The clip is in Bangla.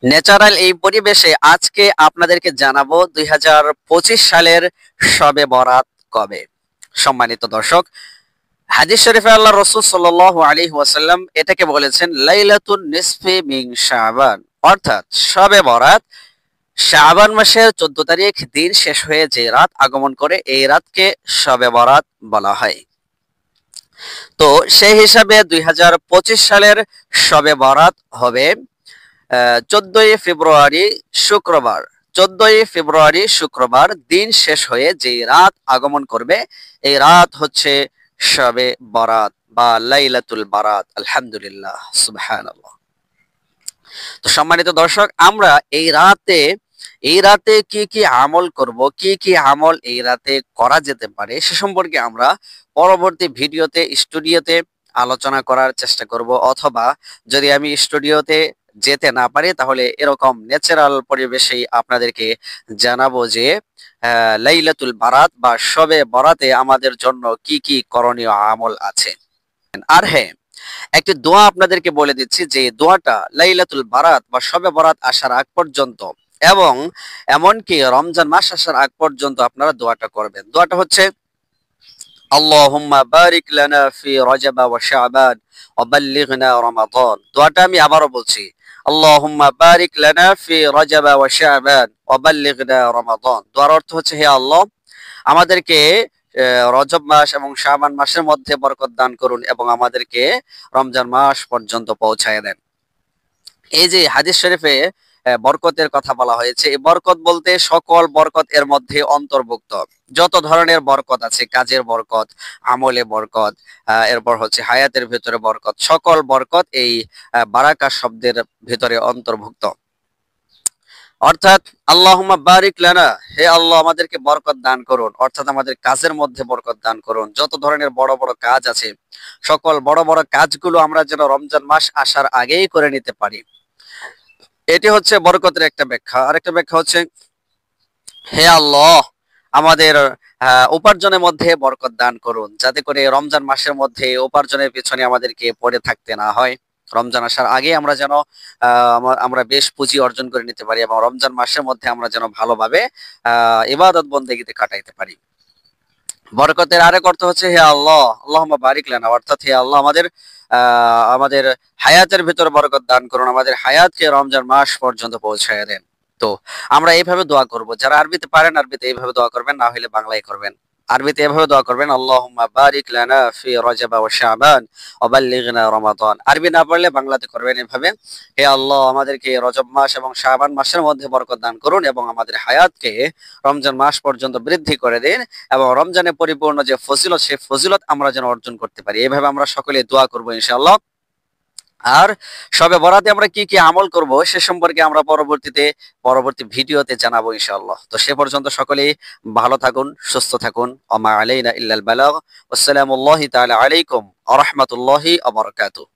ন্যাচারাল এই পরিবেশে আজকে আপনাদেরকে জানাবো 2025 সালের শবে বরাত কবে। সম্মানিত দর্শক, হাদিস শরীফে আল্লাহ রাসূল সাল্লাল্লাহু আলাইহি ওয়াসাল্লাম এটাকে বলেছেন লাইলাতুন নিসফি মিন শাবান, অর্থাৎ শবে বরাত শাবান মাসের 14 তারিখ দিন শেষ হয়ে যে রাত আগমন করে এই রাতকে শবে বরাত বলা হয়। তো সেই হিসাবে 2025 সালের শবে বরাত হবে 14ই ফেব্রুয়ারি শুক্রবার। 14ই ফেব্রুয়ারি শুক্রবার দিন শেষ হয়ে যে রাত আগমন করবে এই রাত হচ্ছে শবে বরাত বা লাইলাতুল বারাত। আলহামদুলিল্লাহ, সুবহানাল্লাহ। তো সম্মানিত দর্শক, আমরা এই রাতে কি কি আমল করব, কি কি আমল এই রাতে করা যেতে পারে সে সম্পর্কে আমরা পরবর্তী ভিডিওতে স্টুডিওতে আলোচনা করার চেষ্টা করব, অথবা যদি আমি স্টুডিওতে যেতে না পারি তাহলে এরকম ন্যাচারাল পরিবেশেই আপনাদেরকে জানাবো যে লাইলাতুল বারাত বা শবে বরাতে আমাদের জন্য কি কি করণীয় আমল আছে। আর হ্যাঁ, একটি দোয়া আপনাদেরকে বলে দিচ্ছি যে দোয়াটা লাইলাতুল বারাত বা শবে বরাত আসার আগ পর্যন্ত এবং এমনকি রমজান মাস আসার আগ পর্যন্ত আপনারা দোয়াটা করবেন। দোয়াটা হচ্ছে আল্লাহুম্মা বারিক লানা ফি রজব ওয়া শাবান ওয়া বাল্লিগনা রমাদান। দোয়াটা আমি আবারও বলছি, আল্লাহুম্মা বারিক লানা ফি রজব ওয়া শাবান ওয়া বাল্লিগনা রমাদান। দোয়ার অর্থ হচ্ছে, হে আল্লাহ, আমাদেরকে রজব মাস এবং শাবান মাসের মধ্যে বরকত দান করুন এবং আমাদেরকে রমজান মাস পর্যন্ত পৌঁছায় দেন। এই যে হাদিস শরীফে বরকতের কথা বলা হয়েছে, এই বরকত বলতে সকল বরকত এর মধ্যে অন্তর্ভুক্ত। যত ধরনের বরকত আছে, কাজের বরকত, আমলে বরকত, এরপর হচ্ছে হায়াতের ভিতরে বরকত, সকল বরকত এই বারাকা শব্দের ভিতরে অন্তর্ভুক্ত। অর্থাৎ আল্লাহুম্মা বারিক লানা, হে আল্লাহ আমাদেরকে বরকত দান করুন, অর্থাৎ আমাদের কাজের মধ্যে বরকত দান করুন। যত ধরনের বড় বড় কাজ আছে সকল বড় বড় কাজগুলো আমরা যেন রমজান মাস আসার আগেই করে নিতে পারি। এটি হচ্ছে বরকতের একটা ব্যাখ্যা। আরেকটা ব্যাখ্যা হচ্ছে, হে আল্লাহ আমাদের উপার্জনের মধ্যে বরকত দান করুন, যাতে করে রমজান মাসের মধ্যে উপার্জনের পিছনে আমাদেরকে পড়ে থাকতে না হয়। রমজান আসার আগে আমরা যেন আমরা বেশ পুঁজি অর্জন করে নিতে পারি এবং রমজান মাসের মধ্যে আমরা যেন ভালোভাবে ইবাদত বন্দেগীতে কাটাইতে পারি। বরকতের আরেক অর্থ হচ্ছে, হে আল্লাহ, আল্লাহুম্মা বারিক লানা, অর্থাৎ হে আল্লাহ আমাদের হায়াতের ভিতর বরকত দান করুন, আমাদের হায়াতকে রমজান মাস পর্যন্ত পৌঁছায় দেন। তো আমরা এইভাবে দোয়া করব। যারা আরবিতে পারেন আরবিতে এইভাবে দোয়া করবেন, না হলে বাংলায় করবেন। আরবিতে এভাবে দোয়া করবেন, আল্লাহুম্মা বারিক লানা ফি রজব ওয়া শাবান ওয়া বাল্লিগনা রমাদান। আরবি না পারলে বাংলাতে করবেন এভাবে, হে আল্লাহ আমাদেরকে রজব মাস এবং শাবান মাসের মধ্যে বরকত দান করুন এবং আমাদের হায়াতকে রমজান মাস পর্যন্ত বৃদ্ধি করে দিন এবং রমজানে পরিপূর্ণ যে ফজিলত সে ফজিলত আমরা যেন অর্জন করতে পারি। এভাবে আমরা সকলে দোয়া করব ইনশাআল্লাহ। আর শবে বরাতে আমরা কি কি আমল করব সে সম্পর্কে আমরা পরবর্তী ভিডিওতে জানাবো ইনশাআল্লাহ। তো সে পর্যন্ত সকলেই ভালো থাকুন, সুস্থ থাকুন। ওমা আলাইনা ইল্লাল বালাগ। আসসালামু তাআলা আলাইকুম ওয়া রাহমাতুল্লাহি ওয়া বারাকাতুহু।